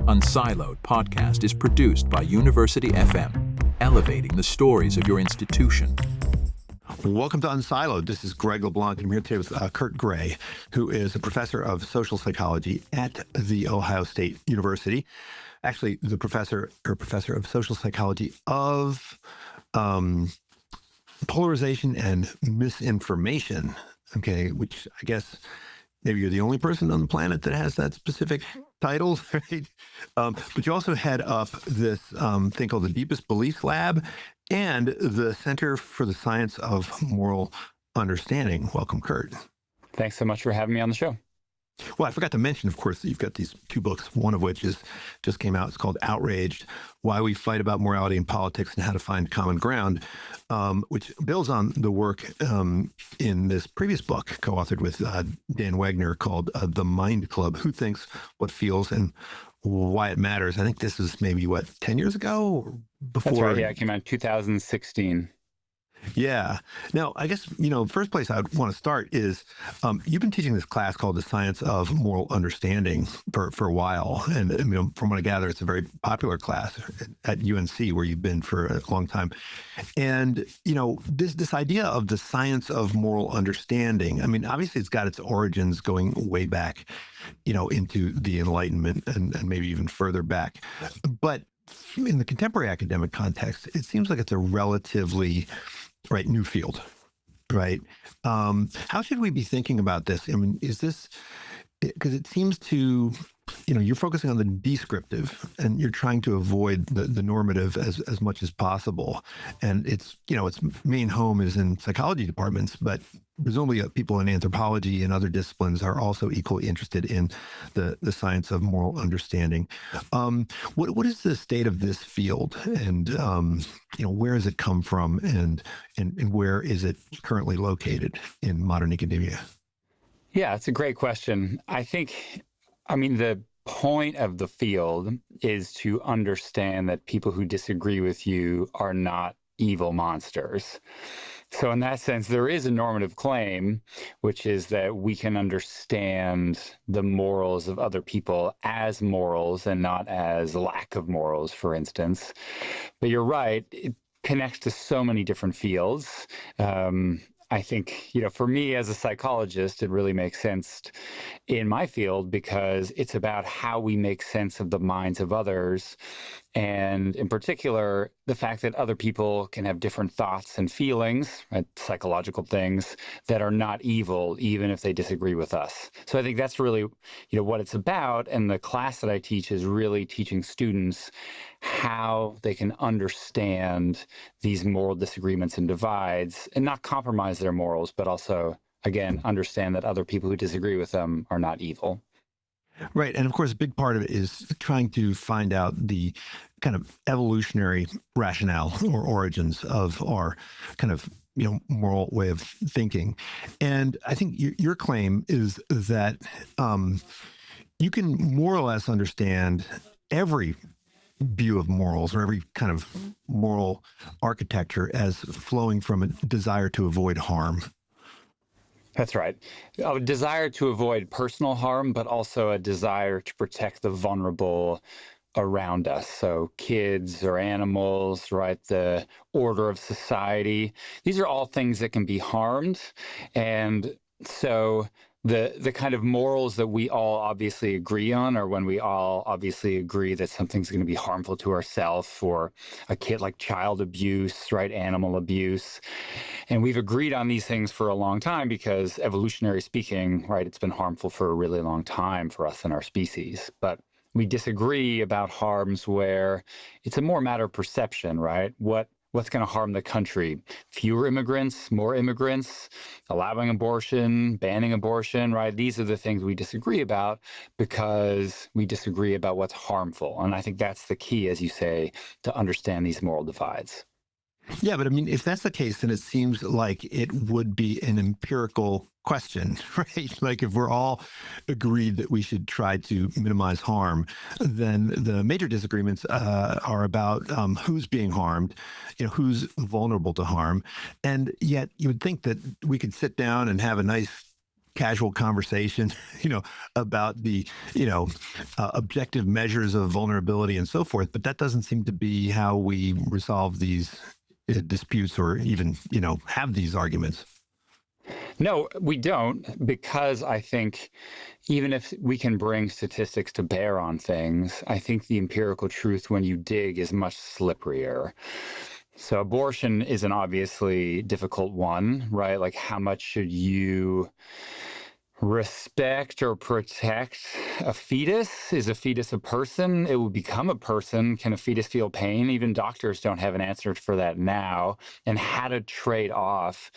Unsiloed podcast is produced by University FM, elevating the stories of your institution. Welcome to Unsiloed. This is Greg LeBlanc, and I'm here today with Kurt Gray, who is a professor of social psychology at The Ohio State University. Actually, the professor of social psychology of polarization and misinformation, okay, which I guess maybe you're the only person on the planet that has that specific title, right? But you also head up this thing called the Deepest Beliefs Lab and the Center for the Science of Moral Understanding. Welcome, Kurt. Thanks so much for having me on the show. Well, I forgot to mention, of course, that you've got these two books, one of which just came out. It's called Outraged, Why We Fight About Morality in Politics and How to Find Common Ground, which builds on the work in this previous book, co-authored with Dan Wegner, called The Mind Club, Who Thinks, What Feels, and Why It Matters. I think this is maybe, 10 years ago? Or before? That's right, yeah, it came out in 2016. Yeah. Now, I guess, first place I'd want to start is you've been teaching this class called The Science of Moral Understanding for a while. And from what I gather, it's a very popular class at UNC where you've been for a long time. And, this idea of the science of moral understanding, I mean, obviously it's got its origins going way back, into the Enlightenment and maybe even further back. But in the contemporary academic context, it seems like it's a relatively new field, right? How should we be thinking about this? I mean, is this, because it seems to, you're focusing on the descriptive and you're trying to avoid the normative as much as possible. And it's, its main home is in psychology departments, but presumably people in anthropology and other disciplines are also equally interested in the science of moral understanding. What is the state of this field, and where has it come from, and where is it currently located in modern academia? Yeah, it's a great question. The point of the field is to understand that people who disagree with you are not evil monsters. So in that sense, there is a normative claim, which is that we can understand the morals of other people as morals and not as lack of morals, for instance. But you're right, it connects to so many different fields. I think, for me as a psychologist, it really makes sense in my field because it's about how we make sense of the minds of others. And in particular, the fact that other people can have different thoughts and feelings, right, psychological things that are not evil, even if they disagree with us. So I think that's really, what it's about. And the class that I teach is really teaching students how they can understand these moral disagreements and divides and not compromise their morals, but also, again, understand that other people who disagree with them are not evil. Right. And of course, a big part of it is trying to find out the kind of evolutionary rationale or origins of our kind of, moral way of thinking. And I think your claim is that you can more or less understand every view of morals or every kind of moral architecture as flowing from a desire to avoid harm. That's right. A desire to avoid personal harm, but also a desire to protect the vulnerable around us. So kids or animals, right? The order of society. These are all things that can be harmed. And so the kind of morals that we all obviously agree on are when we all obviously agree that something's going to be harmful to ourselves, or a kid, like child abuse, right? Animal abuse. And we've agreed on these things for a long time because evolutionary speaking, right, it's been harmful for a really long time for us and our species. But we disagree about harms where it's a more matter of perception, right? What's going to harm the country? Fewer immigrants, more immigrants, allowing abortion, banning abortion, right? These are the things we disagree about because we disagree about what's harmful. And I think that's the key, as you say, to understand these moral divides. Yeah, but I mean, if that's the case, then it seems like it would be an empirical question, right? Like if we're all agreed that we should try to minimize harm, then the major disagreements are about who's being harmed, who's vulnerable to harm. And yet you would think that we could sit down and have a nice casual conversation, about the, objective measures of vulnerability and so forth. But that doesn't seem to be how we resolve these disputes or even, have these arguments. No, we don't, because I think even if we can bring statistics to bear on things, I think the empirical truth when you dig is much slipperier. So abortion is an obviously difficult one, right? Like, how much should you respect or protect a fetus? Is a fetus a person? It will become a person. Can a fetus feel pain? Even doctors don't have an answer for that now. And how to trade off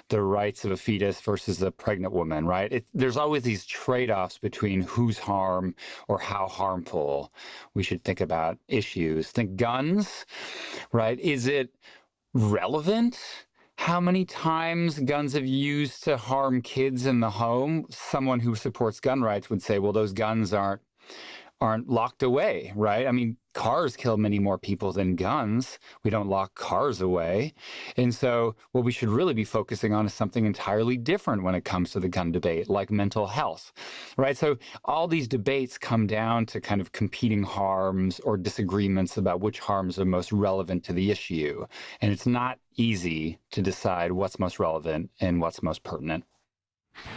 the rights of a fetus versus a pregnant woman, right? There's always these trade-offs between whose harm or how harmful we should think about issues. Think guns, right? Is it relevant how many times guns have used to harm kids in the home? Someone who supports gun rights would say, well, those guns aren't locked away, right? I mean, cars kill many more people than guns. We don't lock cars away. And so what we should really be focusing on is something entirely different when it comes to the gun debate, like mental health, right? So all these debates come down to kind of competing harms or disagreements about which harms are most relevant to the issue. And it's not easy to decide what's most relevant and what's most pertinent.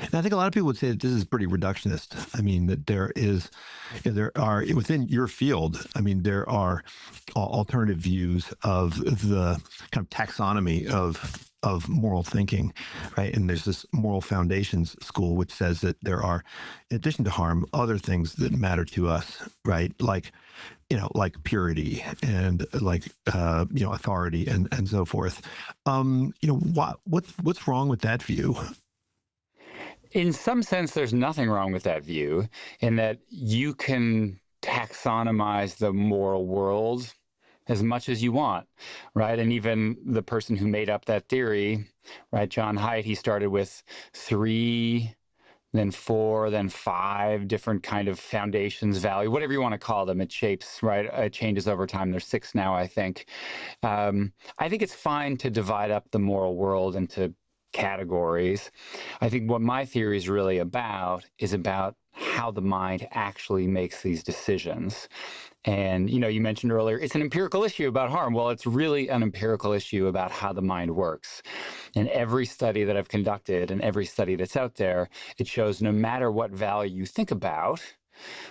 And I think a lot of people would say that this is pretty reductionist. I mean, that there are within your field, I mean, there are alternative views of the kind of taxonomy of moral thinking, right? And there's this moral foundations school, which says that there are, in addition to harm, other things that matter to us, right? Like, like purity and like, authority and so forth. What's wrong with that view? In some sense, there's nothing wrong with that view, in that you can taxonomize the moral world as much as you want, right? And even the person who made up that theory, right, John Haidt, he started with 3, then 4, then 5 different kind of foundations, value, whatever you want to call them. It shapes, right? It changes over time. There's 6 now, I think. I think it's fine to divide up the moral world into categories. I think what my theory is really about is about how the mind actually makes these decisions. And, you mentioned earlier, it's an empirical issue about harm. Well, it's really an empirical issue about how the mind works. And every study that I've conducted and every study that's out there, it shows no matter what value you think about,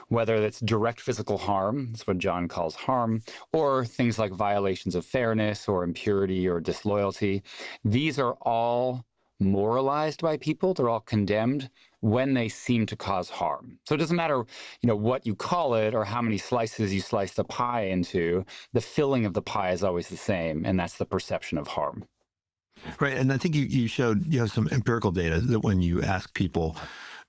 whether that's direct physical harm, that's what John calls harm, or things like violations of fairness or impurity or disloyalty, these are all moralized by people. They're all condemned when they seem to cause harm. So it doesn't matter, what you call it or how many slices you slice the pie into, the filling of the pie is always the same, and that's the perception of harm. Right. And I think you showed, you have some empirical data that when you ask people,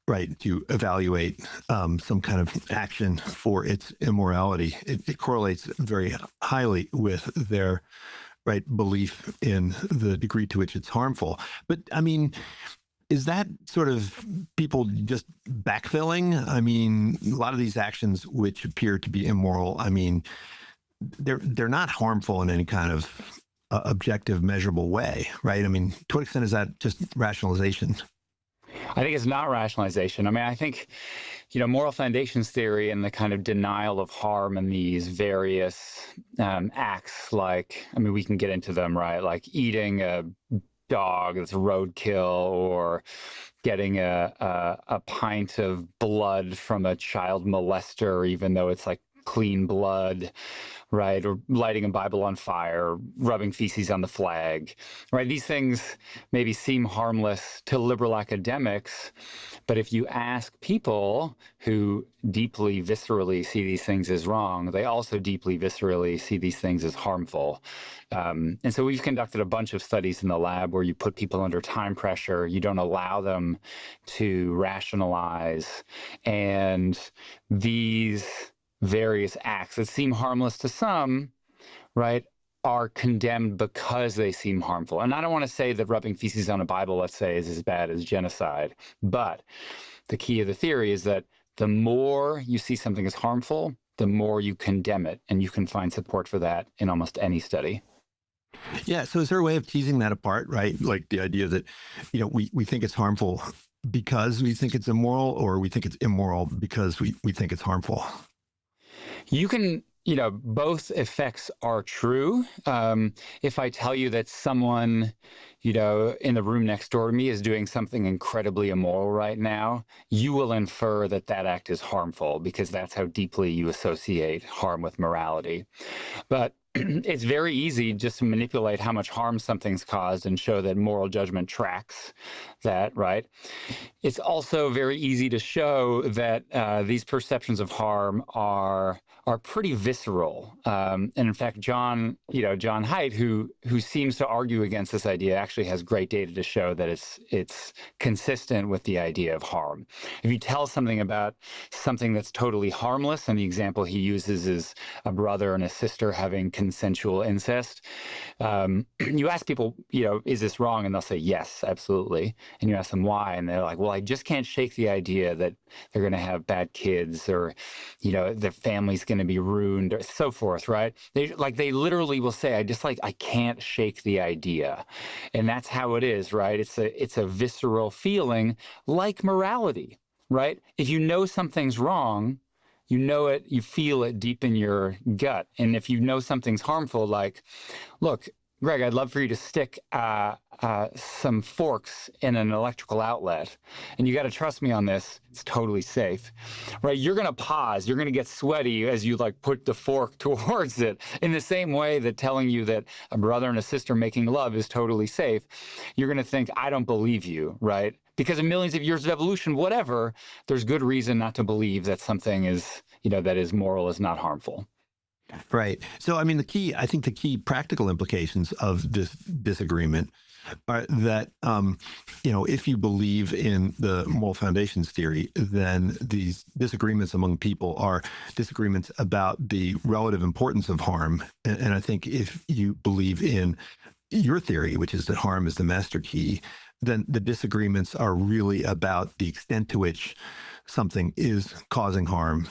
right, to evaluate some kind of action for its immorality, it correlates very highly with their belief in the degree to which it's harmful. But I mean, is that sort of people just backfilling? I mean, a lot of these actions which appear to be immoral, I mean, they're not harmful in any kind of objective, measurable way, right? I mean, to what extent is that just rationalization? I think it's not rationalization. I mean, I think, moral foundations theory and the kind of denial of harm in these various acts, like, I mean, we can get into them, right? Like eating a dog that's roadkill, or getting a pint of blood from a child molester, even though it's like clean blood, right? Or lighting a Bible on fire, rubbing feces on the flag, right? These things maybe seem harmless to liberal academics, but if you ask people who deeply, viscerally see these things as wrong, they also deeply, viscerally see these things as harmful. And so we've conducted a bunch of studies in the lab where you put people under time pressure, you don't allow them to rationalize, and these various acts that seem harmless to some, right, are condemned because they seem harmful. And I don't want to say that rubbing feces on a Bible, let's say, is as bad as genocide. But the key of the theory is that the more you see something as harmful, the more you condemn it. And you can find support for that in almost any study. Yeah. So is there a way of teasing that apart, right? Like the idea that, we think it's harmful because we think it's immoral, or we think it's immoral because we think it's harmful? You can, both effects are true. If I tell you that someone, in the room next door to me is doing something incredibly immoral right now, you will infer that that act is harmful because that's how deeply you associate harm with morality. But it's very easy just to manipulate how much harm something's caused and show that moral judgment tracks that, right? It's also very easy to show that these perceptions of harm are pretty visceral. And in fact, John Haidt, who seems to argue against this idea, actually has great data to show that it's consistent with the idea of harm. If you tell something about something that's totally harmless, and the example he uses is a brother and a sister having consensual incest, you ask people, is this wrong? And they'll say, yes, absolutely. And you ask them why, and they're like, well, I just can't shake the idea that they're going to have bad kids, or, their family's going to be ruined, or so forth, right? They literally will say, I can't shake the idea. And that's how it is, right? It's a visceral feeling, like morality, right? If you know something's wrong, you know it, you feel it deep in your gut. And if you know something's harmful, like, look, Greg, I'd love for you to stick some forks in an electrical outlet, and you got to trust me on this. It's totally safe, right? You're going to pause. You're going to get sweaty as you put the fork towards it. In the same way that telling you that a brother and a sister making love is totally safe, you're going to think, I don't believe you, right? Because in millions of years of evolution, whatever, there's good reason not to believe that something is, that is moral, is not harmful. Right. So, I mean, the key practical implications of this disagreement are that, if you believe in the moral foundations theory, then these disagreements among people are disagreements about the relative importance of harm. And I think if you believe in your theory, which is that harm is the master key, then the disagreements are really about the extent to which something is causing harm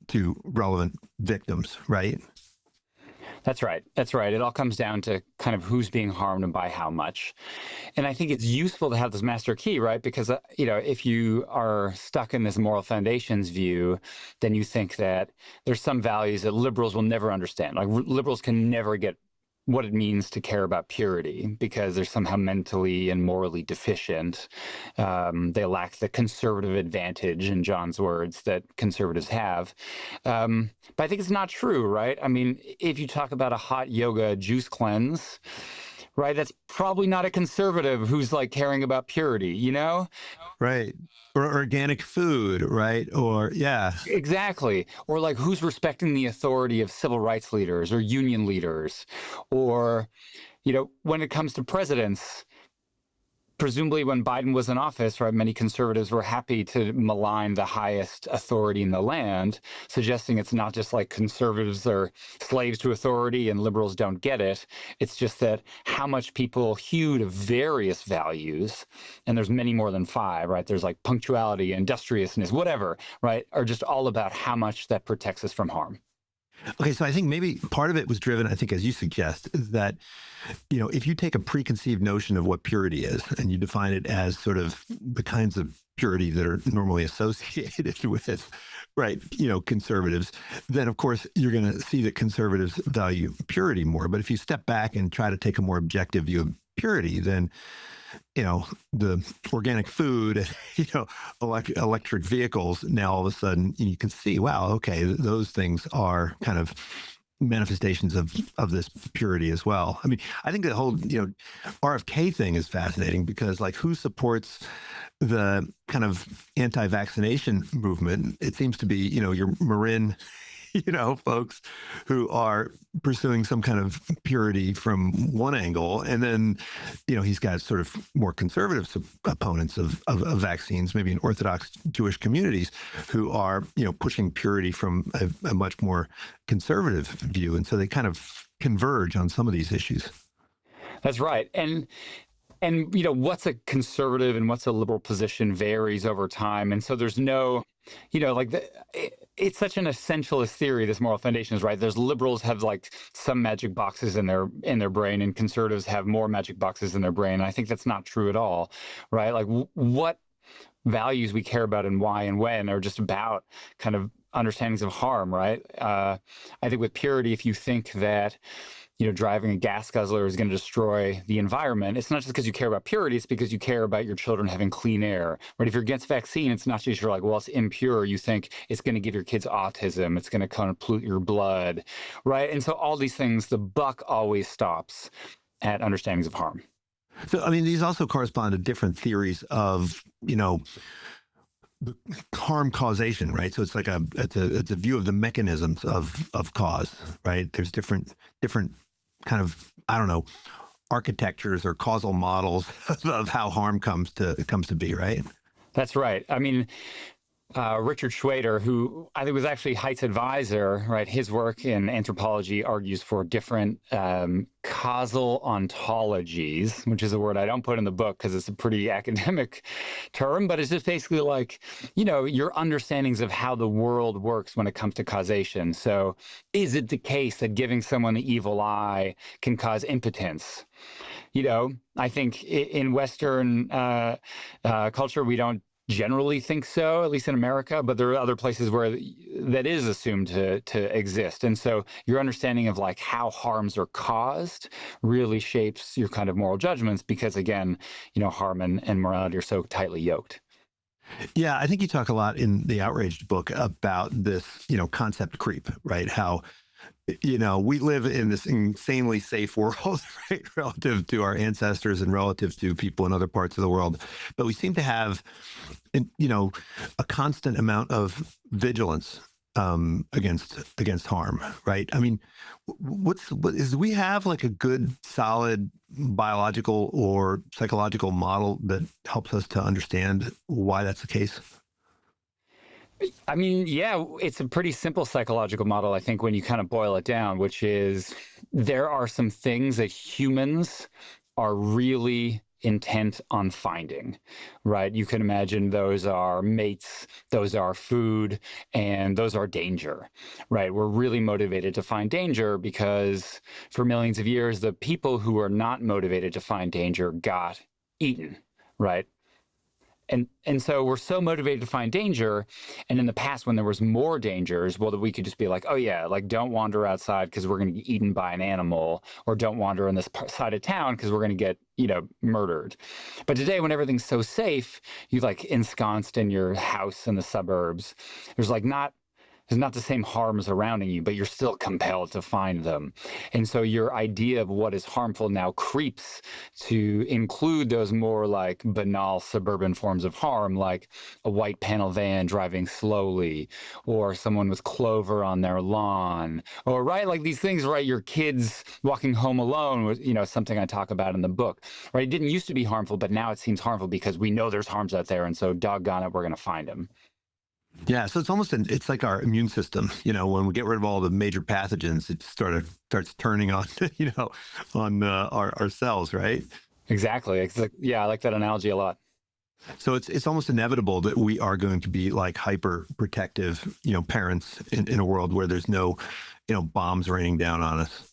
to relevant victims, right? That's right. It all comes down to kind of who's being harmed and by how much. And I think it's useful to have this master key, right? Because, if you are stuck in this moral foundations view, then you think that there's some values that liberals will never understand. Like liberals can never get what it means to care about purity because they're somehow mentally and morally deficient. They lack the conservative advantage, in John's words, that conservatives have. But I think it's not true, right? I mean, if you talk about a hot yoga juice cleanse, right, that's probably not a conservative who's caring about purity, Right. Or organic food, right? Or, yeah. Exactly. Or who's respecting the authority of civil rights leaders or union leaders? Or, when it comes to presidents, presumably when Biden was in office, right, many conservatives were happy to malign the highest authority in the land, suggesting it's not just conservatives are slaves to authority and liberals don't get it. It's just that how much people hew to various values, and there's many more than 5, right? There's punctuality, industriousness, whatever, right, are just all about how much that protects us from harm. Okay, so I think maybe part of it was driven, I think, as you suggest, is that, if you take a preconceived notion of what purity is and you define it as sort of the kinds of purity that are normally associated with, right, conservatives, then of course you're going to see that conservatives value purity more. But if you step back and try to take a more objective view of purity, then the organic food, electric vehicles, now all of a sudden you can see, wow, okay, those things are kind of manifestations of this purity as well. I mean, I think the whole, RFK thing is fascinating because who supports the kind of anti-vaccination movement? It seems to be, your Marin, folks who are pursuing some kind of purity from one angle. And then, he's got sort of more conservative opponents of vaccines, maybe in Orthodox Jewish communities who are, pushing purity from a much more conservative view. And so they kind of converge on some of these issues. That's right. And what's a conservative and what's a liberal position varies over time. And so there's no, it's such an essentialist theory, this moral foundations, right? There's liberals have some magic boxes in their brain, and conservatives have more magic boxes in their brain. And I think that's not true at all, right? values we care about and why and when are just about kind of understandings of harm, right? I think with purity, if you think that driving a gas guzzler is going to destroy the environment, it's not just because you care about purity, it's because you care about your children having clean air. Right? If you're against vaccine, it's not just you're like, well, it's impure. You think it's going to give your kids autism. It's going to kind of pollute your blood, right? And so all these things, the buck always stops at understandings of harm. So, I mean, these also correspond to different theories of, the harm causation, right? So it's like it's a view of the mechanisms of cause, right? There's different kind of, I don't know, architectures or causal models of how harm comes to be, right? That's right. I mean, Richard Schwader, who I think was actually Haidt's advisor, right? His work in anthropology argues for different causal ontologies, which is a word I don't put in the book because it's a pretty academic term, but it's just basically like, your understandings of how the world works when it comes to causation. So is it the case that giving someone the evil eye can cause impotence? I think in Western culture, we don't generally think so, at least in America, but there are other places where that is assumed to exist. And so your understanding of like how harms are caused really shapes your kind of moral judgments because, again, harm and morality are so tightly yoked. Yeah, I think you talk a lot in the Outraged book about this, concept creep, right? How we live in this insanely safe world, right, relative to our ancestors and relative to people in other parts of the world. But we seem to have, a constant amount of vigilance against harm, right? I mean, do we have like a good, solid biological or psychological model that helps us to understand why that's the case? I mean, yeah, it's a pretty simple psychological model, I think, when you kind of boil it down, which is there are some things that humans are really intent on finding, right? You can imagine those are mates, those are food, and those are danger, right? We're really motivated to find danger because for millions of years, the people who are not motivated to find danger got eaten, right? And so we're so motivated to find danger. And in the past, when there was more dangers, well, that we could just be like, oh, yeah, like don't wander outside because we're going to get eaten by an animal, or don't wander on this side of town because we're going to get, murdered. But today, when everything's so safe, you like ensconced in your house in the suburbs, there's not the same harms surrounding you, but you're still compelled to find them. And so your idea of what is harmful now creeps to include those more like banal suburban forms of harm, like a white panel van driving slowly, or someone with clover on their lawn, or right, like these things, right? Your kids walking home alone was, something I talk about in the book, right? It didn't used to be harmful, but now it seems harmful because we know there's harms out there. And so doggone it, we're going to find them. Yeah, so it's like our immune system. When we get rid of all the major pathogens, it starts turning on, on our cells, right? Exactly. It's like, yeah, I like that analogy a lot. So it's almost inevitable that we are going to be like hyper protective, parents in a world where there's no, bombs raining down on us.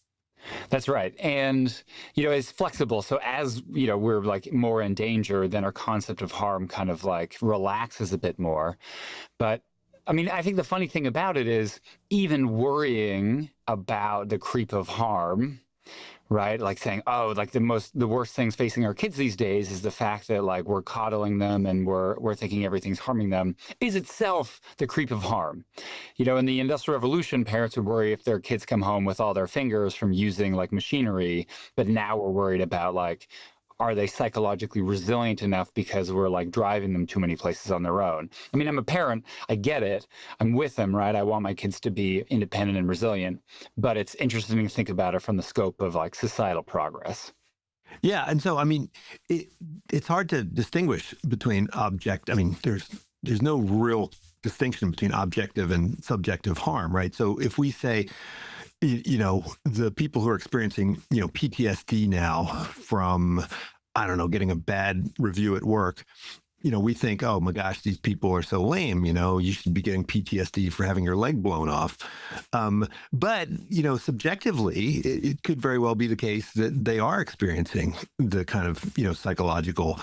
That's right. And, it's flexible. So as, we're like more in danger, then our concept of harm kind of like relaxes a bit more. But I mean, I think the funny thing about it is even worrying about the creep of harm, right? Like saying, oh, like the worst things facing our kids these days is the fact that like we're coddling them and we're thinking everything's harming them is itself the creep of harm. In the Industrial Revolution, parents would worry if their kids come home with all their fingers from using like machinery, but now we're worried about like, are they psychologically resilient enough because we're like driving them too many places on their own? I mean, I'm a parent. I get it. I'm with them, right? I want my kids to be independent and resilient. But it's interesting to think about it from the scope of like societal progress. Yeah. And so, I mean, it's hard to distinguish between there's no real distinction between objective and subjective harm, right? So if we say, the people who are experiencing, PTSD now from, I don't know, getting a bad review at work, we think, oh my gosh, these people are so lame, you should be getting PTSD for having your leg blown off. But, subjectively, it could very well be the case that they are experiencing the kind of, psychological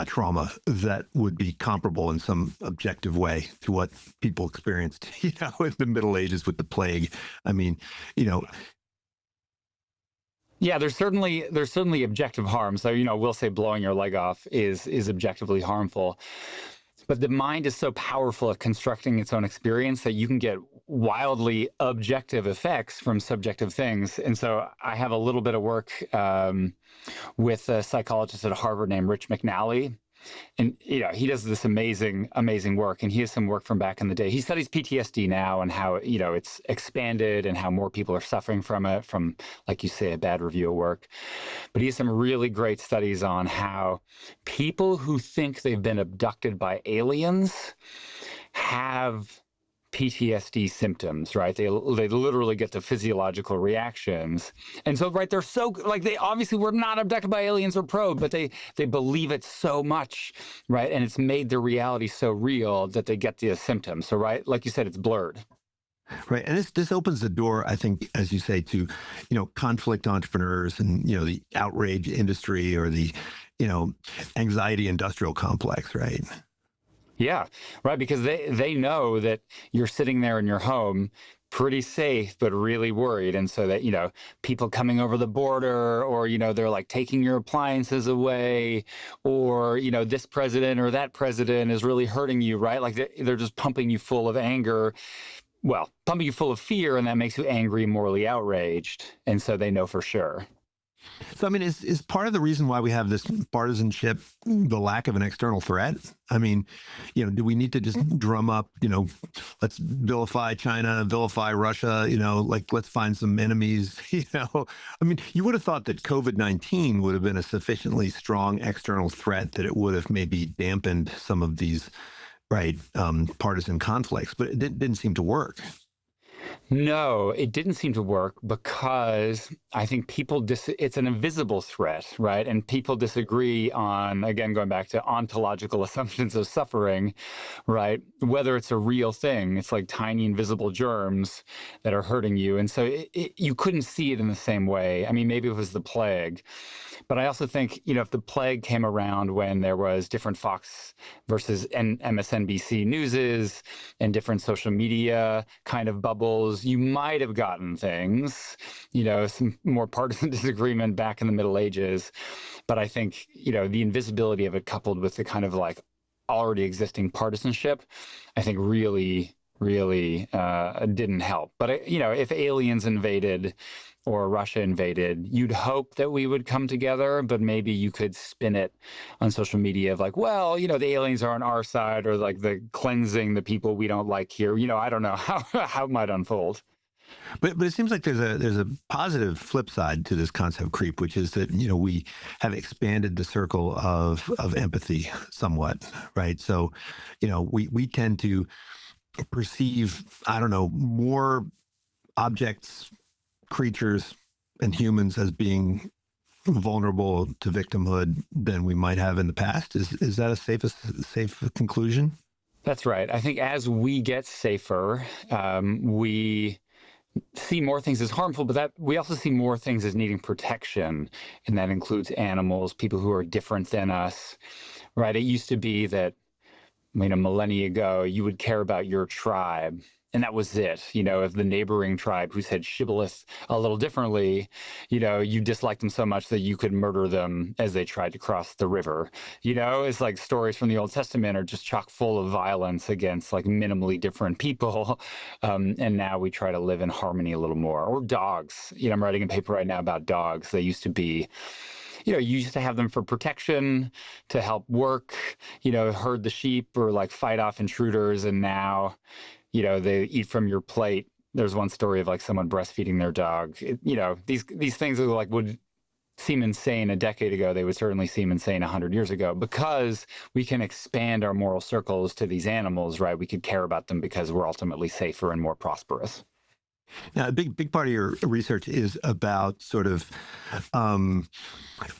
trauma that would be comparable in some objective way to what people experienced, in the Middle Ages with the plague. I mean, you know, Yeah, there's certainly objective harm. So, we'll say blowing your leg off is objectively harmful. But the mind is so powerful at constructing its own experience that you can get wildly objective effects from subjective things. And so I have a little bit of work with a psychologist at Harvard named Rich McNally. And he does this amazing work, and he has some work from back in the day. He studies PTSD now and how it's expanded and how more people are suffering from it, from, like you say, a bad review of work. But he has some really great studies on how people who think they've been abducted by aliens have PTSD symptoms, right? They literally get the physiological reactions. And so, right, they're so, like, they obviously were not abducted by aliens or probed, but they believe it so much, right? And it's made their reality so real that they get the symptoms. So, right, like you said, it's blurred. right. And this opens the door, I think, as you say, to, conflict entrepreneurs and, the outrage industry or the, anxiety industrial complex, right? Yeah, right. Because they know that you're sitting there in your home pretty safe, but really worried. And so that, people coming over the border or, they're like taking your appliances away or, this president or that president is really hurting you, right? Like they're just pumping you full of anger. Well, pumping you full of fear, and that makes you angry, morally outraged. And so they know for sure. So, I mean, is part of the reason why we have this partisanship the lack of an external threat? I mean, do we need to just drum up, let's vilify China, vilify Russia, like let's find some enemies, I mean, you would have thought that COVID-19 would have been a sufficiently strong external threat that it would have maybe dampened some of these, right, partisan conflicts, but it didn't seem to work. No, it didn't seem to work because I think it's an invisible threat, right? And people disagree on, again, going back to ontological assumptions of suffering, right? Whether it's a real thing, it's like tiny invisible germs that are hurting you. And so you couldn't see it in the same way. I mean, maybe it was the plague. But I also think, if the plague came around when there was different Fox versus MSNBC newses and different social media kind of bubbles, you might have gotten things, some more partisan disagreement back in the Middle Ages. But I think, the invisibility of it coupled with the kind of like already existing partisanship, I think really didn't help. But, if aliens invaded or Russia invaded, you'd hope that we would come together, but maybe you could spin it on social media of like, well, the aliens are on our side, or like the cleansing the people we don't like here. I don't know how it might unfold. But it seems like there's a positive flip side to this concept creep, which is that we have expanded the circle of empathy somewhat, right? So we tend to perceive, I don't know, more objects, creatures, and humans as being vulnerable to victimhood than we might have in the past. Is that a safe conclusion? That's right. I think as we get safer, we see more things as harmful, but that we also see more things as needing protection, and that includes animals, people who are different than us, right? It used to be that, a millennia ago, you would care about your tribe, and that was it. If the neighboring tribe who said shibboleth a little differently, you disliked them so much that you could murder them as they tried to cross the river. It's like stories from the Old Testament are just chock full of violence against like minimally different people. And now we try to live in harmony a little more. Or dogs. I'm writing a paper right now about dogs. They used to be, you used to have them for protection, to help work, herd the sheep or like fight off intruders. And now, they eat from your plate. There's one story of like someone breastfeeding their dog. These things are like would seem insane a decade ago. They would certainly seem insane 100 years ago, because we can expand our moral circles to these animals, right? We could care about them because we're ultimately safer and more prosperous. Now, a big part of your research is about sort of I don't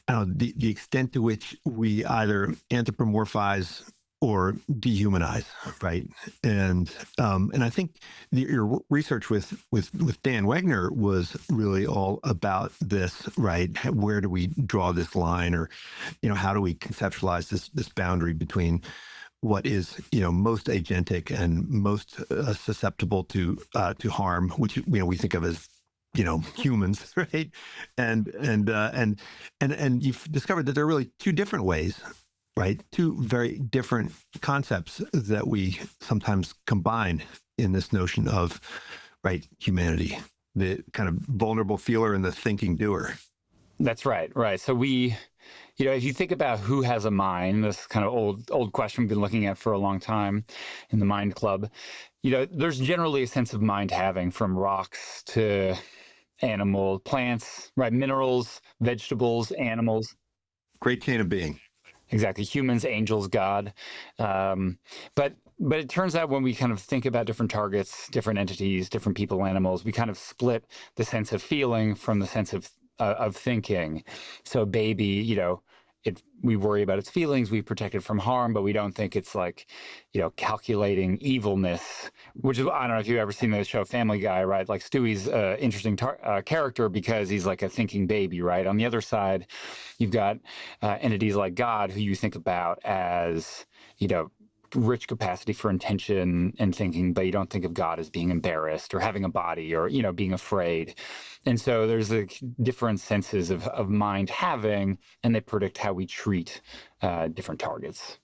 know, the extent to which we either anthropomorphize or dehumanize, right? And I think your research with Dan Wegner was really all about this, right? Where do we draw this line, or how do we conceptualize this boundary between what is most agentic and most susceptible to harm, which we think of as humans, right? And you've discovered that there are really two different ways, right? Two very different concepts that we sometimes combine in this notion of, right, humanity, the kind of vulnerable feeler and the thinking doer. That's right. Right. So if you think about who has a mind, this kind of old question we've been looking at for a long time in the Mind Club, there's generally a sense of mind having, from rocks to animal, plants, right? Minerals, vegetables, animals. Great chain of being. Exactly. Humans, angels, God. But it turns out when we kind of think about different targets, different entities, different people, animals, we kind of split the sense of feeling from the sense of thinking. So baby, we worry about its feelings, we protect it from harm, but we don't think it's like, calculating evilness, which is, I don't know if you've ever seen the show Family Guy, right? Like Stewie's interesting character because he's like a thinking baby, right? On the other side, you've got entities like God, who you think about as, rich capacity for intention and thinking, but you don't think of God as being embarrassed or having a body or, being afraid. And so there's different senses of mind having, and they predict how we treat different targets.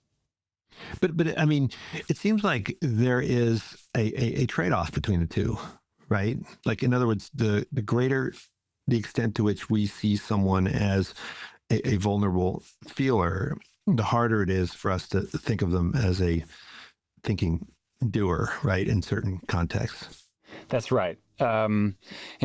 But I mean, it seems like there is a trade-off between the two, right? Like, in other words, the greater the extent to which we see someone as a vulnerable feeler, the harder it is for us to think of them as a thinking doer, right, in certain contexts. That's right. And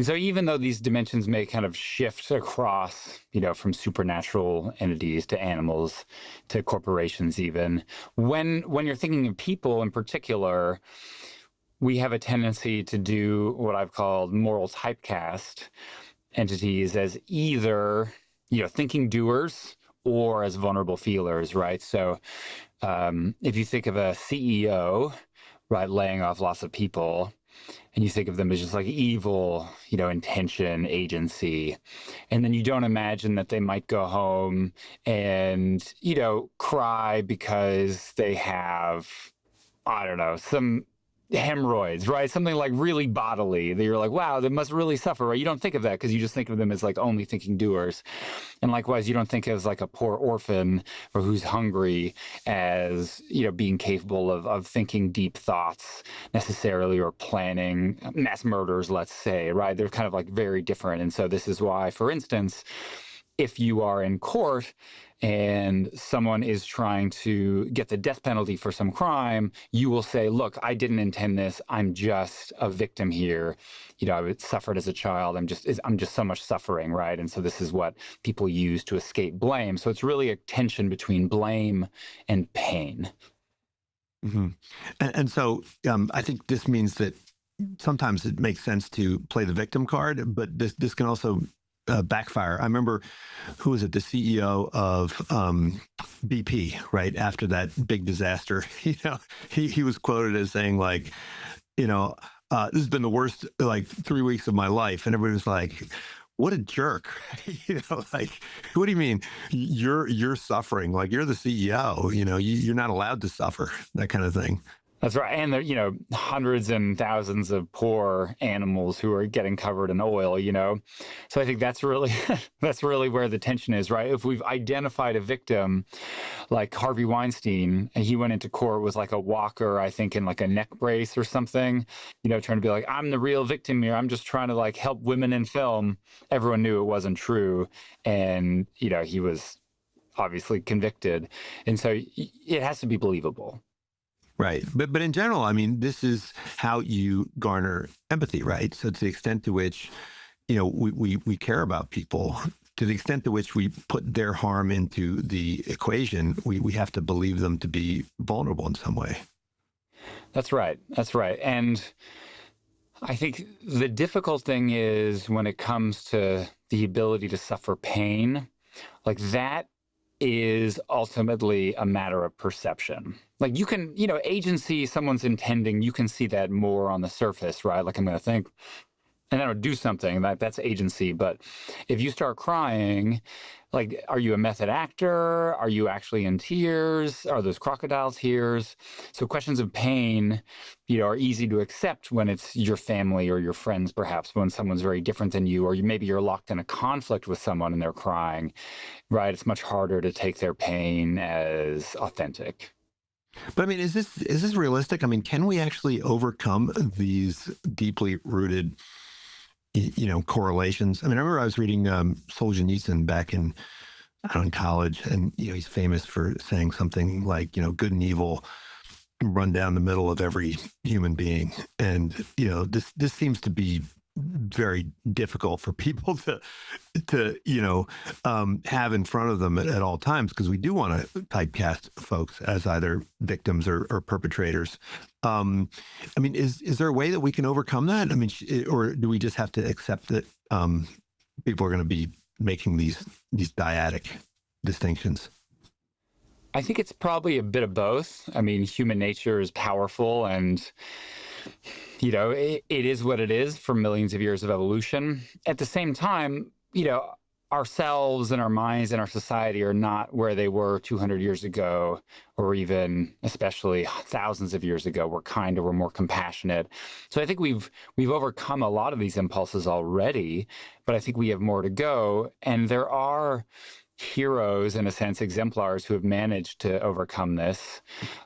so even though these dimensions may kind of shift across, from supernatural entities to animals to corporations even, when you're thinking of people in particular, we have a tendency to do what I've called moral typecast entities as either, thinking doers or as vulnerable feelers, right? So if you think of a CEO, right, laying off lots of people, and you think of them as just like evil, intention, agency, and then you don't imagine that they might go home and, cry because they have, I don't know, some hemorrhoids, right? Something like really bodily that you're like, wow, they must really suffer, right? You don't think of that because you just think of them as like only thinking doers. And likewise, you don't think of as like a poor orphan or who's hungry as, being capable of thinking deep thoughts necessarily, or planning mass murders, let's say, right? They're kind of like very different. And so this is why, for instance, if you are in court and someone is trying to get the death penalty for some crime, you will say, look, I didn't intend this. I'm just a victim here. I suffered as a child. I'm just so much suffering, right? And so this is what people use to escape blame. So it's really a tension between blame and pain. Mm-hmm. And so I think this means that sometimes it makes sense to play the victim card, but this can also backfire. I remember, who was it, the CEO of BP, right after that big disaster. He was quoted as saying, like, this has been the worst 3 weeks of my life, and everybody was like, what a jerk. Like, what do you mean you're suffering? Like, you're the CEO, you're not allowed to suffer, that kind of thing. That's right. And there, hundreds and thousands of poor animals who are getting covered in oil, So I think that's really where the tension is, right? If we've identified a victim like Harvey Weinstein, and he went into court with like a walker, I think, in like a neck brace or something, trying to be like, I'm the real victim here. I'm just trying to like help women in film. Everyone knew it wasn't true. And, he was obviously convicted. And so it has to be believable. Right. But in general, I mean, this is how you garner empathy, right? So to the extent to which, we care about people, to the extent to which we put their harm into the equation, we have to believe them to be vulnerable in some way. That's right. That's right. And I think the difficult thing is when it comes to the ability to suffer pain, like that is ultimately a matter of perception. Like you can, agency, someone's intending, you can see that more on the surface, right? Like I'm going to think, and then I would do something, that's agency. But if you start crying, like, are you a method actor? Are you actually in tears? Are those crocodile tears? So questions of pain, are easy to accept when it's your family or your friends, perhaps when someone's very different than you, or maybe you're locked in a conflict with someone and they're crying, right? It's much harder to take their pain as authentic. But I mean, is this realistic? I mean, can we actually overcome these deeply rooted, correlations? I mean, I remember I was reading Solzhenitsyn back in college, and he's famous for saying something like, good and evil run down the middle of every human being, and this seems to be very difficult for people to have in front of them at all times, because we do want to typecast folks as either victims or perpetrators. I mean, is there a way that we can overcome that? I mean, or do we just have to accept that people are going to be making these dyadic distinctions? I think it's probably a bit of both. I mean, human nature is powerful, and it is what it is for millions of years of evolution. At the same time, ourselves and our minds and our society are not where they were 200 years ago, or even especially thousands of years ago. We're kinder, we're more compassionate. So I think we've overcome a lot of these impulses already, but I think we have more to go. And there are heroes, in a sense, exemplars who have managed to overcome this,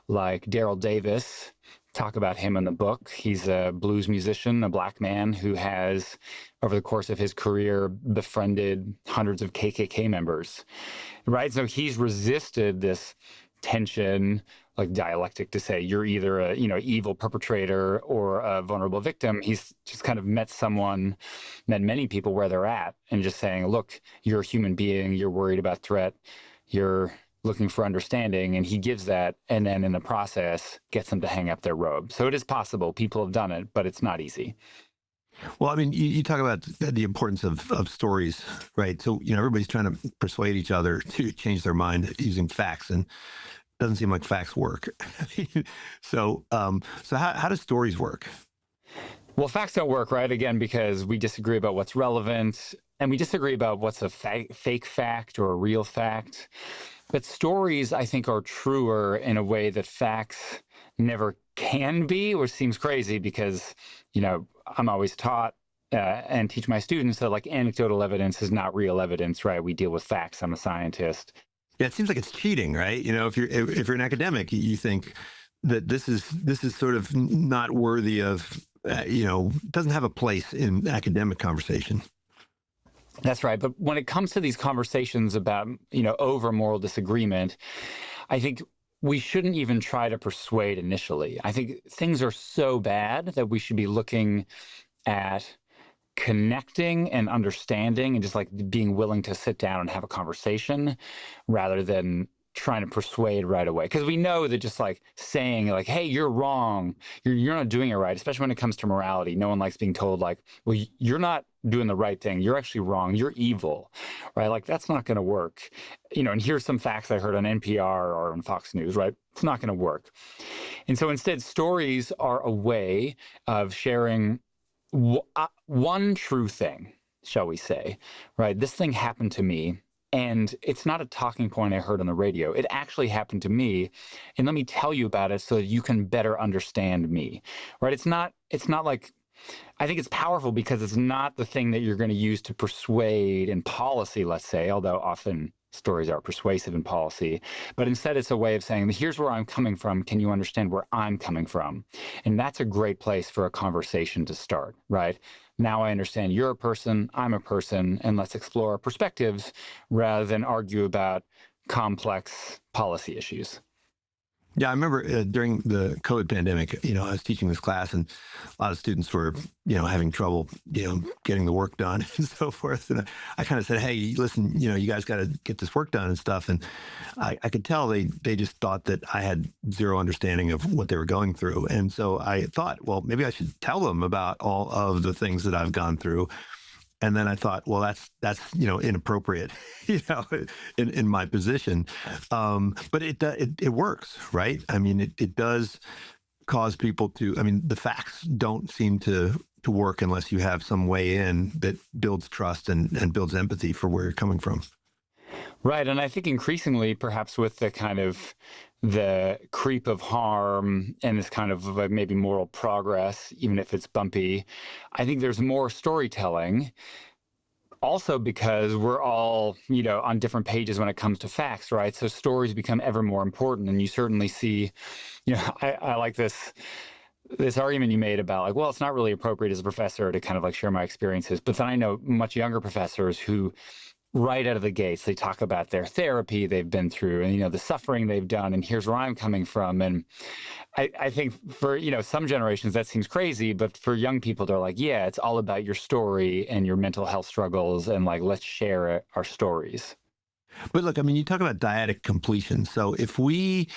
like Daryl Davis. Talk about him in the book. He's a blues musician, a Black man who has, over the course of his career, befriended hundreds of KKK members, right? So he's resisted this tension, like dialectic, to say you're either a evil perpetrator or a vulnerable victim. He's just kind of met many people where they're at, and just saying, look, you're a human being, you're worried about threat, you're looking for understanding, and he gives that, and then in the process gets them to hang up their robe. So it is possible. People have done it, but it's not easy. Well, I mean, you talk about the importance of stories, right? So, everybody's trying to persuade each other to change their mind using facts, and it doesn't seem like facts work. So how do stories work? Well, facts don't work, right? Again, because we disagree about what's relevant, and we disagree about what's a fake fact or a real fact. But stories, I think, are truer in a way that facts never can be, which seems crazy because, I'm always taught and teach my students that, like, anecdotal evidence is not real evidence, right? We deal with facts. I'm a scientist. Yeah, it seems like it's cheating, right? If you're an academic, you think that this is sort of not worthy of, doesn't have a place in academic conversation. That's right. But when it comes to these conversations about, over moral disagreement, I think we shouldn't even try to persuade initially. I think things are so bad that we should be looking at connecting and understanding, and just like being willing to sit down and have a conversation rather than trying to persuade right away. Because we know that just like saying like, hey, you're wrong, you're not doing it right, especially when it comes to morality. No one likes being told like, well, you're not doing the right thing, you're actually wrong, you're evil, right? Like, that's not going to work. And here's some facts I heard on NPR or on Fox News, right? It's not going to work. And so instead, stories are a way of sharing one true thing, shall we say, right? This thing happened to me, and it's not a talking point I heard on the radio. It actually happened to me, and let me tell you about it so that you can better understand me, right? It's not like, I think it's powerful because it's not the thing that you're going to use to persuade in policy, let's say, although often stories are persuasive in policy, but instead it's a way of saying, here's where I'm coming from. Can you understand where I'm coming from? And that's a great place for a conversation to start, right? Now I understand you're a person, I'm a person, and let's explore our perspectives rather than argue about complex policy issues. Yeah, I remember during the COVID pandemic, I was teaching this class, and a lot of students were, having trouble, getting the work done and so forth. And I kind of said, hey, listen, you guys got to get this work done and stuff. And I could tell they just thought that I had zero understanding of what they were going through. And so I thought, well, maybe I should tell them about all of the things that I've gone through. And then I thought, well, that's inappropriate, in my position. But it works, right? I mean, it does cause people to. I mean, the facts don't seem to work unless you have some way in that builds trust and builds empathy for where you're coming from. Right. And I think increasingly, perhaps with the kind of the creep of harm and this kind of maybe moral progress, even if it's bumpy, I think there's more storytelling. Also, because we're all, on different pages when it comes to facts, right? So stories become ever more important. And you certainly see, I like this argument you made about like, well, it's not really appropriate as a professor to kind of like share my experiences. But then I know much younger professors who right out of the gates, they talk about their therapy they've been through and, the suffering they've done. And here's where I'm coming from. And I think for, some generations that seems crazy, but for young people, they're like, yeah, it's all about your story and your mental health struggles. And like, let's share our stories. But look, I mean, you talk about dyadic completion. So if we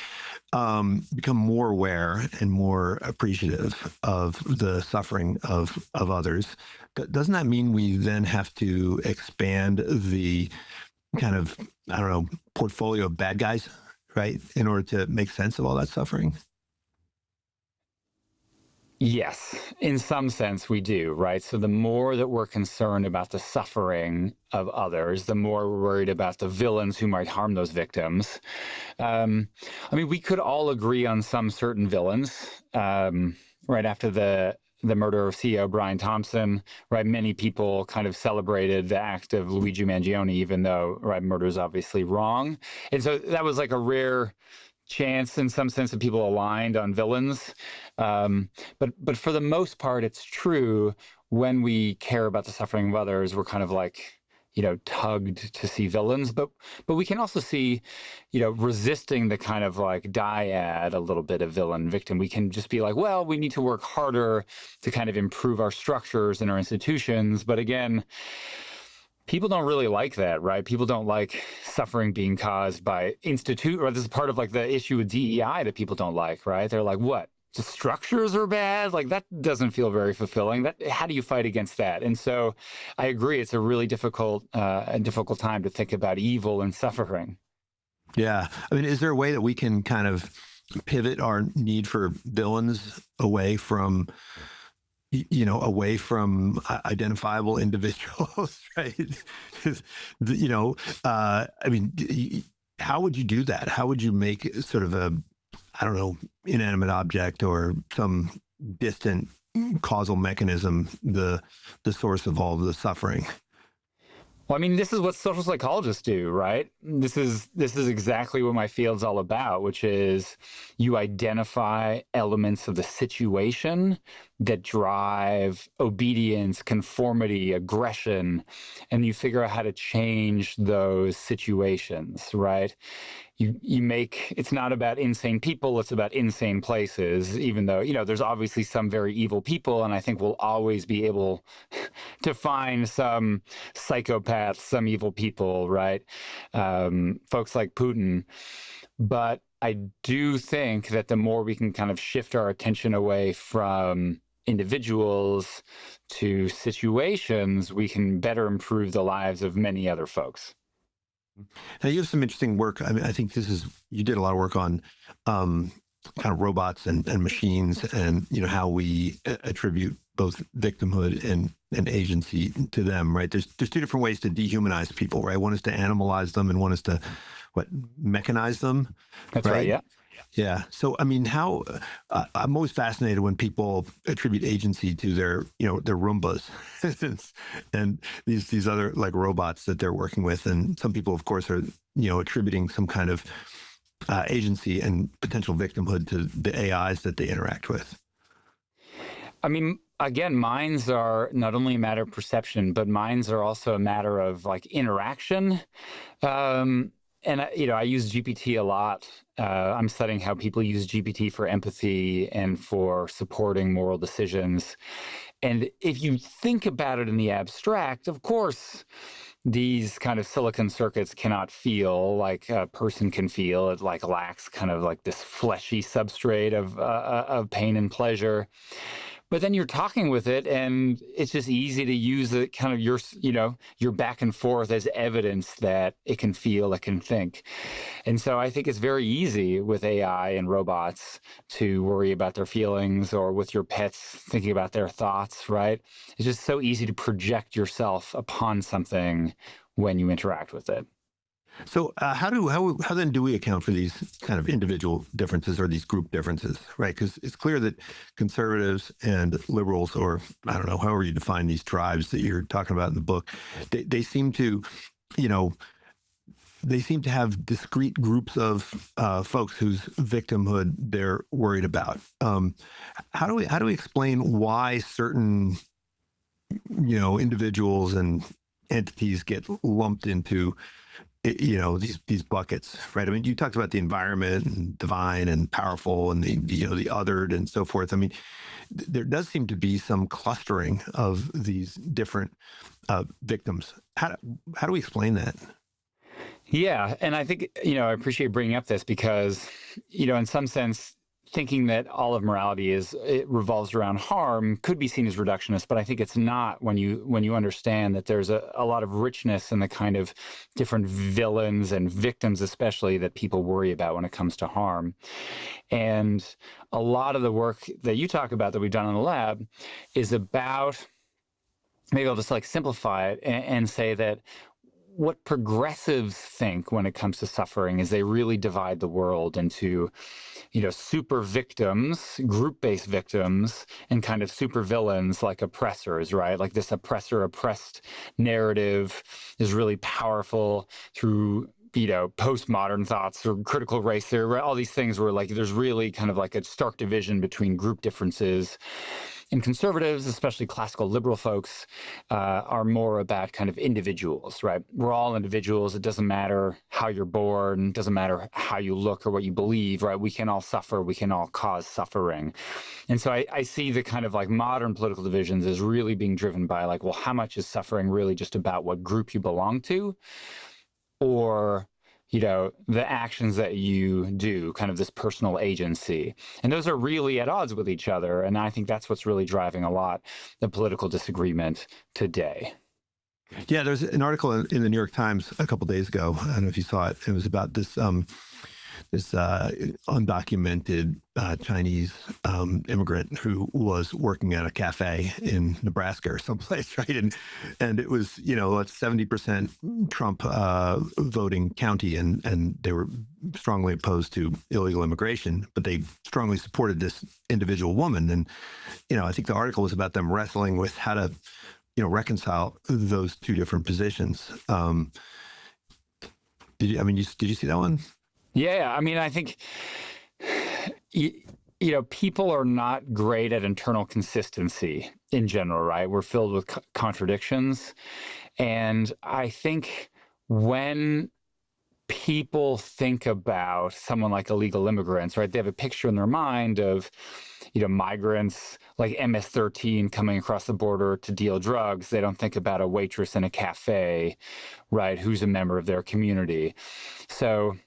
become more aware and more appreciative of the suffering of others, doesn't that mean we then have to expand the kind of, I don't know, portfolio of bad guys, right, in order to make sense of all that suffering? Yes, in some sense we do, right? So the more that we're concerned about the suffering of others, the more we're worried about the villains who might harm those victims. We could all agree on some certain villains. Right after the murder of CEO Brian Thompson, right, many people kind of celebrated the act of Luigi Mangione, even though, right, murder is obviously wrong. And so that was like a rare chance in some sense that people aligned on villains. But for the most part, it's true when we care about the suffering of others, we're kind of like, tugged to see villains. But we can also see, resisting the kind of like dyad a little bit of villain victim. We can just be like, well, we need to work harder to kind of improve our structures and our institutions. But again, people don't really like that, right? People don't like suffering being caused by or this is part of like the issue with DEI that people don't like, right? They're like, what? The structures are bad? Like that doesn't feel very fulfilling. How do you fight against that? And so I agree, it's a really difficult time to think about evil and suffering. Yeah. I mean, is there a way that we can kind of pivot our need for villains away from identifiable individuals, right? How would you do that? How would you make sort of a, I don't know, inanimate object or some distant causal mechanism the source of all of the suffering? Well, this is what social psychologists do, right? This is exactly what my field's all about, which is you identify elements of the situation that drive obedience, conformity, aggression, and you figure out how to change those situations, right? You make, it's not about insane people, it's about insane places, even though, there's obviously some very evil people, and I think we'll always be able to find some psychopaths, some evil people, right? Folks like Putin. But I do think that the more we can kind of shift our attention away from individuals to situations, we can better improve the lives of many other folks. Now you have some interesting work. I think you did a lot of work on kind of robots and machines and, how we attribute both victimhood and agency to them, right? There's two different ways to dehumanize people, right? One is to animalize them and one is to, mechanize them. That's right, yeah. Yeah. So, how I'm always fascinated when people attribute agency to their Roombas and these other like robots that they're working with. And some people, of course, are, attributing some kind of agency and potential victimhood to the AIs that they interact with. Again, minds are not only a matter of perception, but minds are also a matter of like interaction. And I use GPT a lot. I'm studying how people use GPT for empathy and for supporting moral decisions. And if you think about it in the abstract, of course, these kind of silicon circuits cannot feel like a person can feel. It like lacks kind of like this fleshy substrate of pain and pleasure. But then you're talking with it, and it's just easy to use the kind of your back and forth as evidence that it can feel, it can think. And so I think it's very easy with AI and robots to worry about their feelings, or with your pets thinking about their thoughts, right? It's just so easy to project yourself upon something when you interact with it. So how then do we account for these kind of individual differences or these group differences, right? Because it's clear that conservatives and liberals, or I don't know, however you define these tribes that you're talking about in the book, they seem to, you know, they seem to have discrete groups of folks whose victimhood they're worried about. How do we explain why certain, individuals and entities get lumped into these buckets, right? I mean, you talked about the environment and divine and powerful and the othered and so forth. I mean, there does seem to be some clustering of these different victims. How do we explain that? Yeah, and I think, I appreciate bringing up this because, in some sense, thinking that all of morality it revolves around harm could be seen as reductionist, but I think it's not when you understand that there's a lot of richness in the kind of different villains and victims, especially, that people worry about when it comes to harm. And a lot of the work that you talk about that we've done in the lab is about, maybe I'll just simplify it and say that what progressives think when it comes to suffering is they really divide the world into, super victims, group-based victims, and kind of super villains like oppressors, right? Like this oppressor-oppressed narrative is really powerful through, postmodern thoughts or critical race theory, right? All these things where there's really kind of a stark division between group differences. And conservatives, especially classical liberal folks, are more about kind of individuals, right? We're all individuals. It doesn't matter how you're born. It doesn't matter how you look or what you believe, right? We can all suffer. We can all cause suffering. And so I see the kind of modern political divisions as really being driven by well, how much is suffering really just about what group you belong to? Or the actions that you do, kind of this personal agency. And those are really at odds with each other. And I think that's what's really driving a lot the political disagreement today. Yeah, there's an article in the New York Times a couple of days ago. I don't know if you saw it. It was about this undocumented Chinese immigrant who was working at a cafe in Nebraska or someplace, right? And it was, it's 70% Trump voting county, and they were strongly opposed to illegal immigration, but they strongly supported this individual woman. And, I think the article was about them wrestling with how to, reconcile those two different positions. Did you see that one? Yeah, I mean, I think, people are not great at internal consistency in general, right? We're filled with contradictions. And I think when people think about someone like illegal immigrants, right, they have a picture in their mind of, migrants like MS-13 coming across the border to deal drugs. They don't think about a waitress in a cafe, right, who's a member of their community. So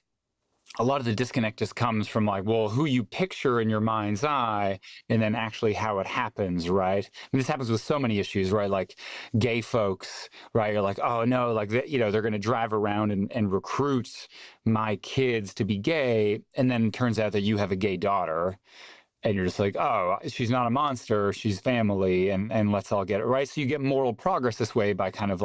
a lot of the disconnect just comes from who you picture in your mind's eye and then actually how it happens, right? And this happens with so many issues, right? Like gay folks, right? You're like, oh no, they're going to drive around and recruit my kids to be gay. And then it turns out that you have a gay daughter. And you're just like, oh, she's not a monster, she's family, and let's all get it right. So you get moral progress this way by kind of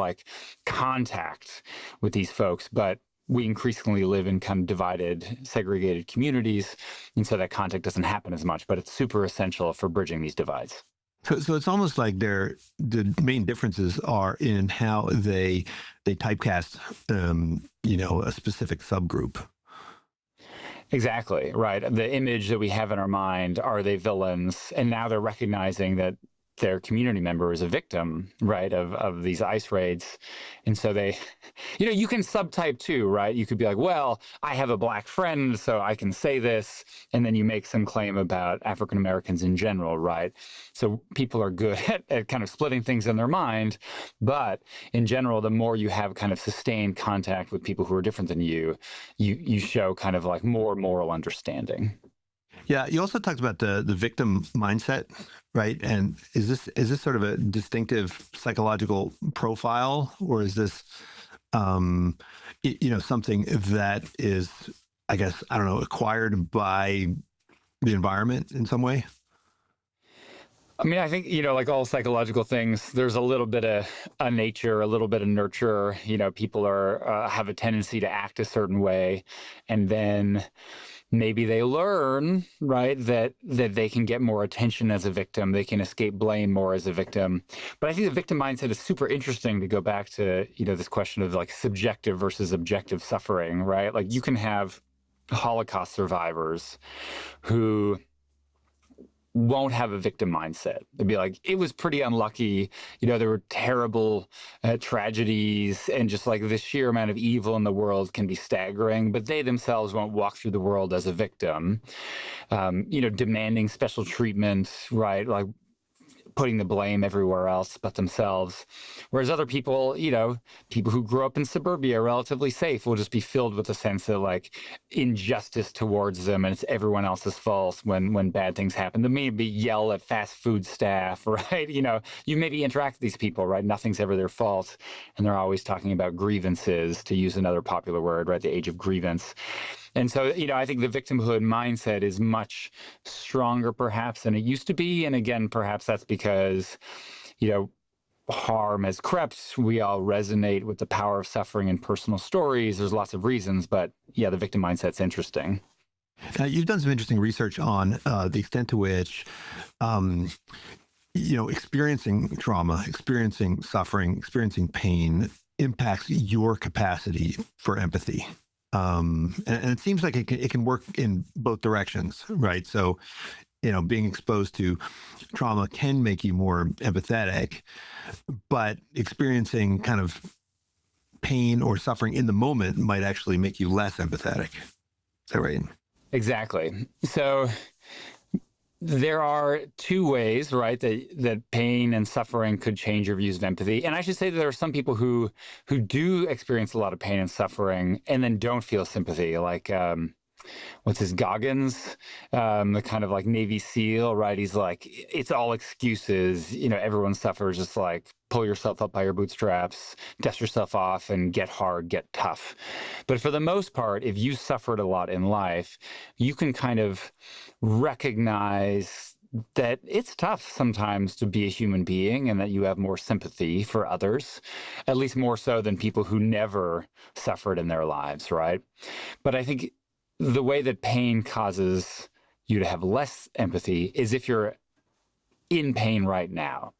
contact with these folks. But we increasingly live in kind of divided, segregated communities, and so that contact doesn't happen as much, but it's super essential for bridging these divides. So it's almost like the main differences are in how they typecast, a specific subgroup. Exactly, right. The image that we have in our mind, are they villains? And now they're recognizing that their community member is a victim, right, of these ICE raids. And so they, you can subtype too, right? You could be like, well, I have a black friend, so I can say this. And then you make some claim about African Americans in general, right? So people are good at kind of splitting things in their mind. But in general, the more you have kind of sustained contact with people who are different than you, you show kind of more moral understanding. Yeah, you also talked about the victim mindset, right? And is this sort of a distinctive psychological profile, or is this something that is, I guess, I don't know, acquired by the environment in some way? I mean, I think, like all psychological things, there's a little bit of a nature, a little bit of nurture. People have a tendency to act a certain way, and then maybe they learn, right, that they can get more attention as a victim, they can escape blame more as a victim. But I think the victim mindset is super interesting to go back to, this question of like subjective versus objective suffering, right? Like you can have Holocaust survivors who won't have a victim mindset. They'd be like, it was pretty unlucky. There were terrible tragedies, and just like the sheer amount of evil in the world can be staggering, but they themselves won't walk through the world as a victim, demanding special treatment, right? Like putting the blame everywhere else but themselves. Whereas other people, people who grew up in suburbia, relatively safe, will just be filled with a sense of like injustice towards them, and it's everyone else's fault when bad things happen. They maybe yell at fast food staff, right? You maybe interact with these people, right? Nothing's ever their fault, and they're always talking about grievances, to use another popular word, right? The age of grievance. And so, I think the victimhood mindset is much stronger perhaps than it used to be. And again, perhaps that's because, harm has crept. We all resonate with the power of suffering and personal stories. There's lots of reasons, but yeah, the victim mindset's interesting. You've done some interesting research on the extent to which, experiencing trauma, experiencing suffering, experiencing pain impacts your capacity for empathy. And it seems like it can work in both directions, right? So, being exposed to trauma can make you more empathetic, but experiencing kind of pain or suffering in the moment might actually make you less empathetic. Is that right? Exactly. So there are two ways, right, that pain and suffering could change your views of empathy. And I should say that there are some people who do experience a lot of pain and suffering and then don't feel sympathy, like what's his Goggins, the kind of like Navy SEAL, right? He's like, it's all excuses. Everyone suffers. Just like pull yourself up by your bootstraps, dust yourself off, and get hard, get tough. But for the most part, if you suffered a lot in life, you can kind of recognize that it's tough sometimes to be a human being, and that you have more sympathy for others, at least more so than people who never suffered in their lives, right? But I think the way that pain causes you to have less empathy is if you're in pain right now,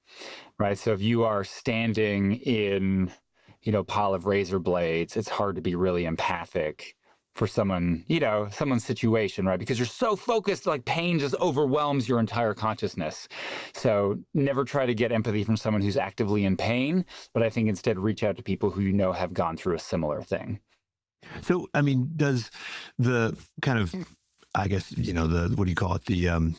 right? So if you are standing in, pile of razor blades, it's hard to be really empathic for someone, someone's situation, right? Because you're so focused, like pain just overwhelms your entire consciousness. So never try to get empathy from someone who's actively in pain, but I think instead reach out to people who have gone through a similar thing. So, I mean, does the kind of, I guess, the, what do you call it? The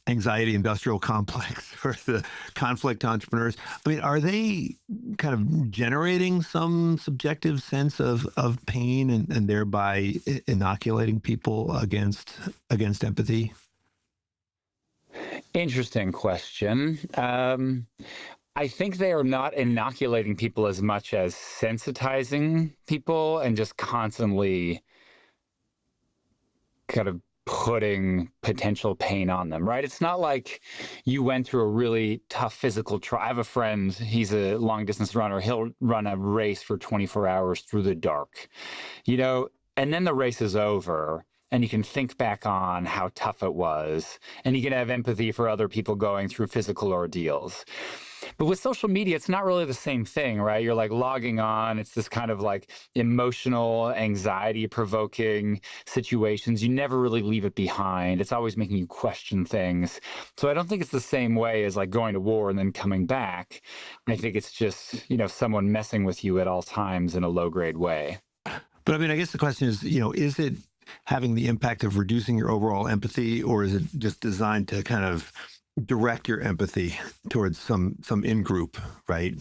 anxiety industrial complex or the conflict entrepreneurs. I mean, are they kind of generating some subjective sense of pain and thereby inoculating people against empathy? Interesting question. I think they are not inoculating people as much as sensitizing people and just constantly kind of putting potential pain on them, right? It's not like you went through a really tough physical trial. I have a friend, he's a long distance runner. He'll run a race for 24 hours through the dark, and then the race is over. And you can think back on how tough it was, and you can have empathy for other people going through physical ordeals. But with social media, it's not really the same thing, right? You're like logging on. It's this kind of like emotional, anxiety-provoking situations. You never really leave it behind. It's always making you question things. So I don't think it's the same way as like going to war and then coming back. I think it's just, someone messing with you at all times in a low-grade way. But I mean, I guess the question is it having the impact of reducing your overall empathy, or is it just designed to kind of direct your empathy towards some in-group, right?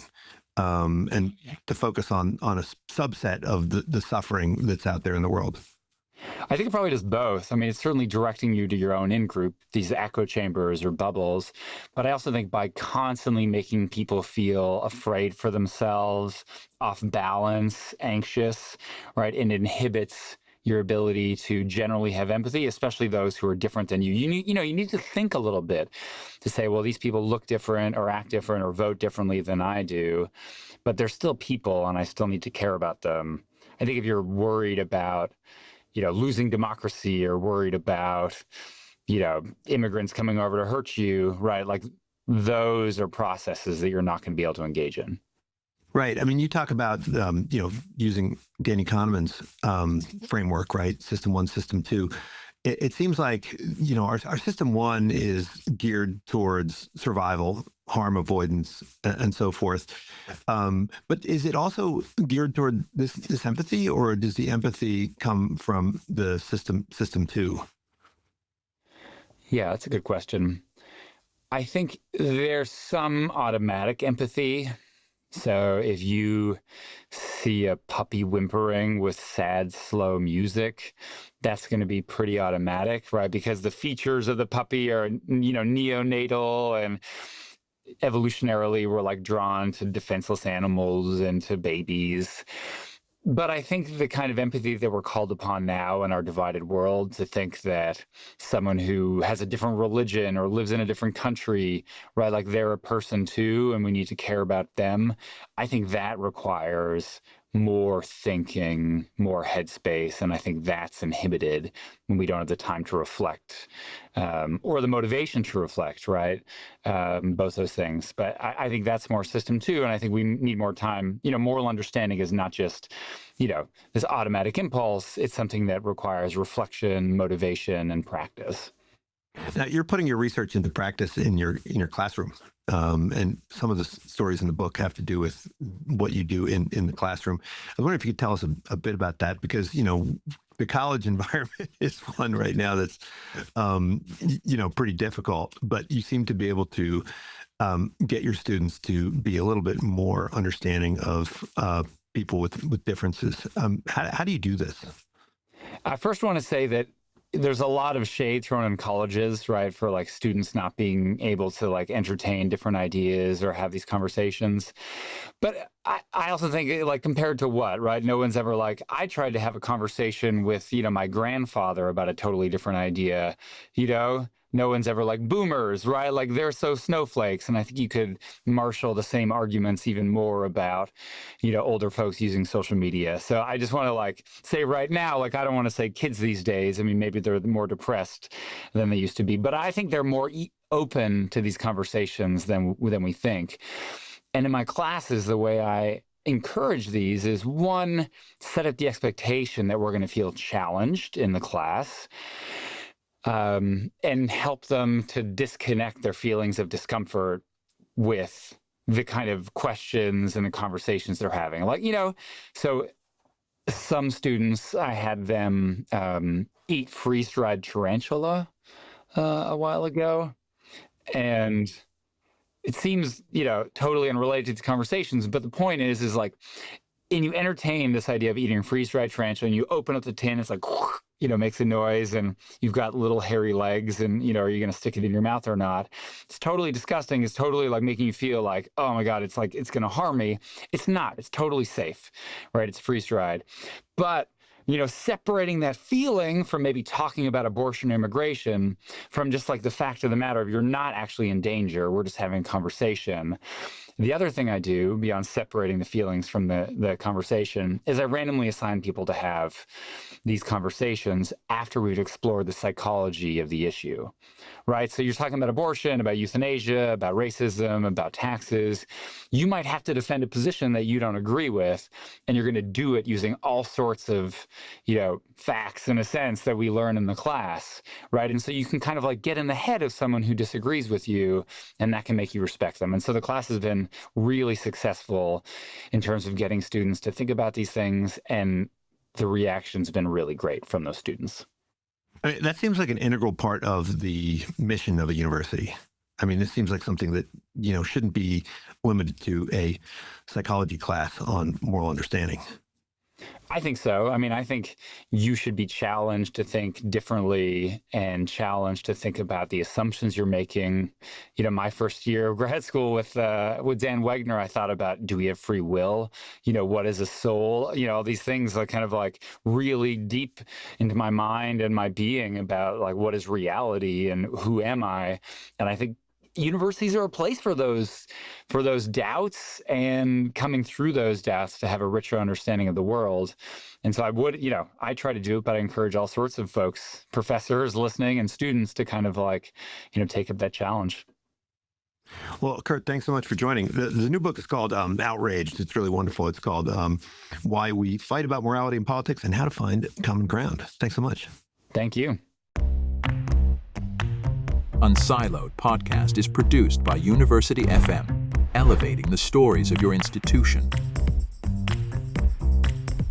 And to focus on a subset of the suffering that's out there in the world? I think it probably does both. I mean, it's certainly directing you to your own in-group, these echo chambers or bubbles. But I also think by constantly making people feel afraid for themselves, off balance, anxious, right, it inhibits your ability to generally have empathy, especially those who are different than you. You need to think a little bit to say, well, these people look different or act different or vote differently than I do, but they're still people and I still need to care about them. I think if you're worried about losing democracy or worried about, immigrants coming over to hurt you, right? Like those are processes that you're not going to be able to engage in. Right. I mean, you talk about, using Danny Kahneman's framework, right? System one, system two. It seems like, our system one is geared towards survival, harm avoidance, and so forth. But is it also geared toward this empathy, or does the empathy come from the system two? Yeah, that's a good question. I think there's some automatic empathy. So if you see a puppy whimpering with sad, slow music, that's going to be pretty automatic, right? Because the features of the puppy are, neonatal, and evolutionarily we're like drawn to defenseless animals and to babies. But I think the kind of empathy that we're called upon now in our divided world, to think that someone who has a different religion or lives in a different country, right, like they're a person too, and we need to care about them, I think that requires more thinking, more headspace. And I think that's inhibited when we don't have the time to reflect, or the motivation to reflect, right? Both those things. But I think that's more system two. And I think we need more time. Moral understanding is not just, this automatic impulse. It's something that requires reflection, motivation, and practice. Now, you're putting your research into practice in your classroom, and some of the stories in the book have to do with what you do in the classroom. I was wondering if you could tell us a bit about that, because the college environment is one right now that's pretty difficult. But you seem to be able to get your students to be a little bit more understanding of people with differences. How do you do this? I first want to say that there's a lot of shade thrown in colleges, right, for like students not being able to like entertain different ideas or have these conversations. But I also think, like, compared to what, right? No one's ever like, I tried to have a conversation with, my grandfather about a totally different idea, No one's ever like boomers, right? Like they're so snowflakes. And I think you could marshal the same arguments even more about, older folks using social media. So I just want to like say right now, like, I don't want to say kids these days. I mean, maybe they're more depressed than they used to be, but I think they're more open to these conversations than we think. And in my classes, the way I encourage these is, one, set up the expectation that we're going to feel challenged in the class. And help them to disconnect their feelings of discomfort with the kind of questions and the conversations they're having. Like, so some students, I had them eat freeze-dried tarantula a while ago. And it seems, totally unrelated to the conversations. But the point is like, and you entertain this idea of eating freeze-dried tarantula, and you open up the tin, it's like, makes a noise, and you've got little hairy legs, and, are you going to stick it in your mouth or not? It's totally disgusting. It's totally like making you feel like, oh my God, it's like, it's going to harm me. It's not. It's totally safe, right? It's freeze-dried. But, separating that feeling from maybe talking about abortion or immigration, from just like the fact of the matter of you're not actually in danger, we're just having a conversation. The other thing I do, beyond separating the feelings from the conversation, is I randomly assign people to have these conversations after we've explored the psychology of the issue, right? So you're talking about abortion, about euthanasia, about racism, about taxes. You might have to defend a position that you don't agree with, and you're going to do it using all sorts of, facts, in a sense, that we learn in the class, right? And so you can kind of like get in the head of someone who disagrees with you, and that can make you respect them. And so the class has been really successful in terms of getting students to think about these things, and the reaction's been really great from those students. I mean, that seems like an integral part of the mission of a university. I mean, this seems like something that, shouldn't be limited to a psychology class on moral understanding. I think so. I mean, I think you should be challenged to think differently and challenged to think about the assumptions you're making. My first year of grad school with Dan Wegner, I thought about, do we have free will? What is a soul? All these things are kind of like really deep into my mind and my being about like what is reality and who am I? And I think universities are a place for those doubts and coming through those doubts to have a richer understanding of the world. And so I try to do it, but I encourage all sorts of folks, professors listening and students to kind of like, take up that challenge. Well, Kurt, thanks so much for joining. The new book is called Outraged. It's really wonderful. It's called Why We Fight About Morality in Politics and How to Find Common Ground. Thanks so much. Thank you. Unsiloed podcast is produced by University FM, elevating the stories of your institution.